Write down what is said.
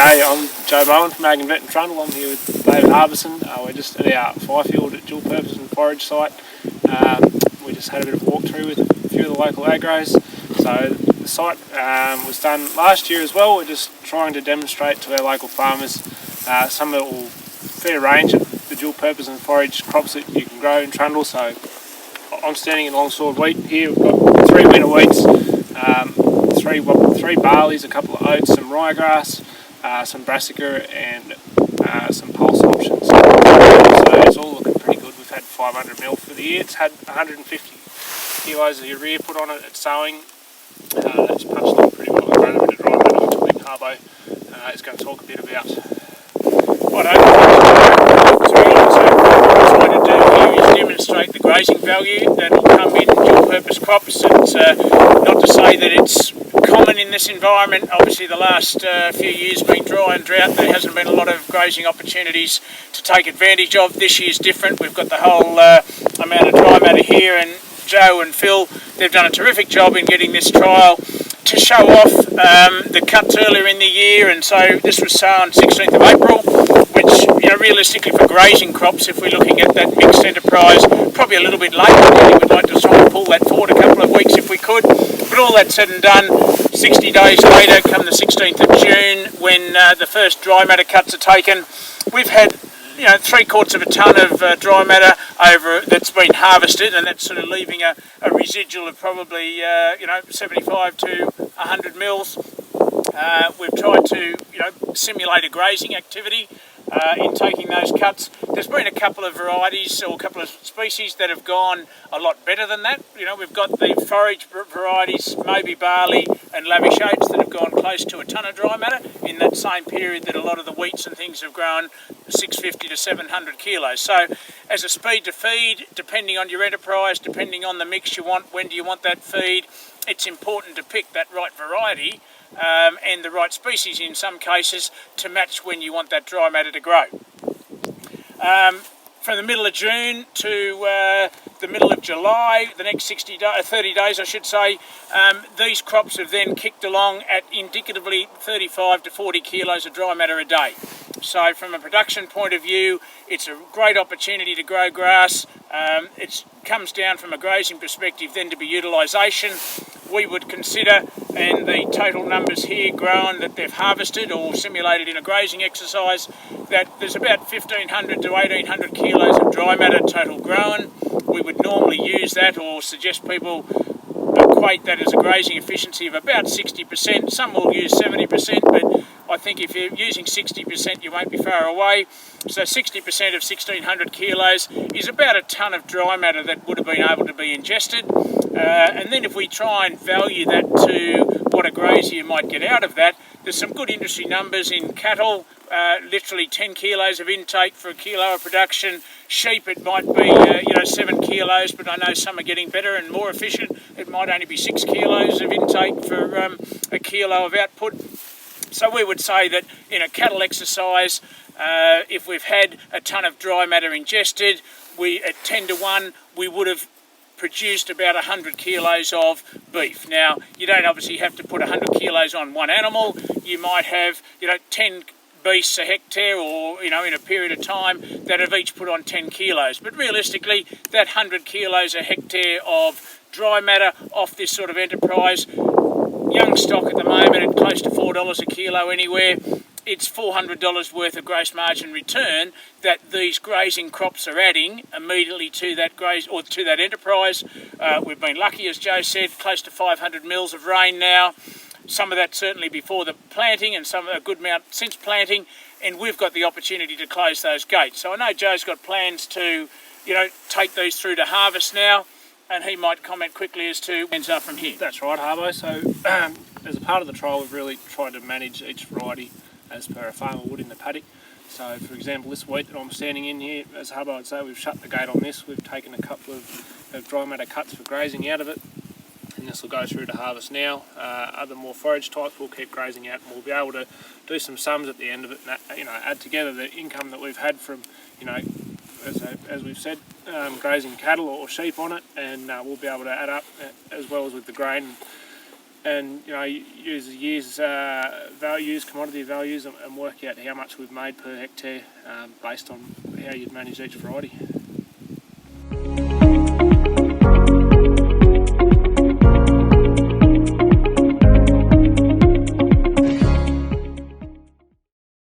G'day, I'm Joe Bowen from AGnVET and Trundle. I'm here with David Harbison. We're just at our Fifield at dual purpose and forage site. We just had a bit of a walkthrough with a few of the local agros. So the site was done last year as well. We're just trying to demonstrate to our local farmers some of the fair range of the dual purpose and forage crops that you can grow in Trundle. So I'm standing in long-sword wheat here. We've got 3 winter wheats, 3 barleys, a couple of oats, some ryegrass, some brassica and some pulse options. So it's all looking pretty good. We've had 500 mil for the year. It's had 150 kilos of urea put on it at sowing. That's punched on pretty well. We've run a bit of dry matter, which I think Harbo is going to talk a bit about. What I'm trying to do here is demonstrate the grazing value that will come in dual purpose crops. It's not to say that it's common in this environment. Obviously the last few years being dry and drought, there hasn't been a lot of grazing opportunities to take advantage of. This year's different. We've got the whole amount of dry matter here, and Joe and Phil, they've done a terrific job in getting this trial to show off the cuts earlier in the year. And so this was sown 16th of April, which, you know, realistically for grazing crops, if we're looking at that mixed enterprise, probably a little bit late. Really would like to try and pull that forward a couple of weeks if we could. But all that said and done, 60 days later, come the 16th of June, when the first dry matter cuts are taken, we've had, you know, 3/4 of a tonne of dry matter over that's been harvested, and that's sort of leaving a residual of probably 75 to 100 mils. We've tried to simulate a grazing activity in taking those cuts. There's been a couple of varieties or a couple of species that have gone a lot better than that. You know, we've got the forage varieties, maybe barley and lavish oats, that have gone close to a tonne of dry matter in that same period that a lot of the wheats and things have grown 650 to 700 kilos. So as a speed to feed, depending on your enterprise, depending on the mix you want, when do you want that feed, it's important to pick that right variety and the right species in some cases to match when you want that dry matter to grow. From the middle of June to the middle of July, the next 30 days I should say, these crops have then kicked along at indicatively 35 to 40 kilos of dry matter a day. So from a production point of view, it's a great opportunity to grow grass. It comes down from a grazing perspective then to be utilisation. We would consider, and the total numbers here grown that they've harvested or simulated in a grazing exercise, that there's about 1,500 to 1,800 kilos of dry matter total grown. We would normally use that, or suggest people equate that as a grazing efficiency of about 60%. Some will use 70%, but I think if you're using 60%, you won't be far away. So 60% of 1,600 kilos is about a tonne of dry matter that would have been able to be ingested. And then if we try and value that to what a grazier might get out of that, there's some good industry numbers in cattle, literally 10 kilos of intake for a kilo of production. Sheep, it might be 7 kilos, but I know some are getting better and more efficient. It might only be 6 kilos of intake for a kilo of output. So we would say that in a cattle exercise, if we've had a tonne of dry matter ingested, at 10 to 1, we would have produced about 100 kilos of beef. Now, you don't obviously have to put 100 kilos on one animal. You might have 10 beasts a hectare, or in a period of time that have each put on 10 kilos. But realistically, that 100 kilos a hectare of dry matter off this sort of enterprise, young stock at the moment at close to $4 a kilo anywhere, it's $400 worth of gross margin return that these grazing crops are adding immediately to that to that enterprise. We've been lucky, as Joe said, close to 500 mils of rain now. Some of that certainly before the planting, and some a good amount since planting, and we've got the opportunity to close those gates. So I know Joe's got plans to, take these through to harvest now, and he might comment quickly as to ends up from here. That's right, Harbo. So as a part of the trial, we've really tried to manage each variety as per a farmer would in the paddock. So for example, this wheat that I'm standing in here, as Harbo would say, we've shut the gate on this. We've taken a couple of dry matter cuts for grazing out of it, and this will go through to harvest now. Other more forage types we'll keep grazing out, and we'll be able to do some sums at the end of it, and add together the income that we've had from, as we've said, grazing cattle or sheep on it, and we'll be able to add up as well as with the grain and use commodity values and work out how much we've made per hectare based on how you'd manage each variety.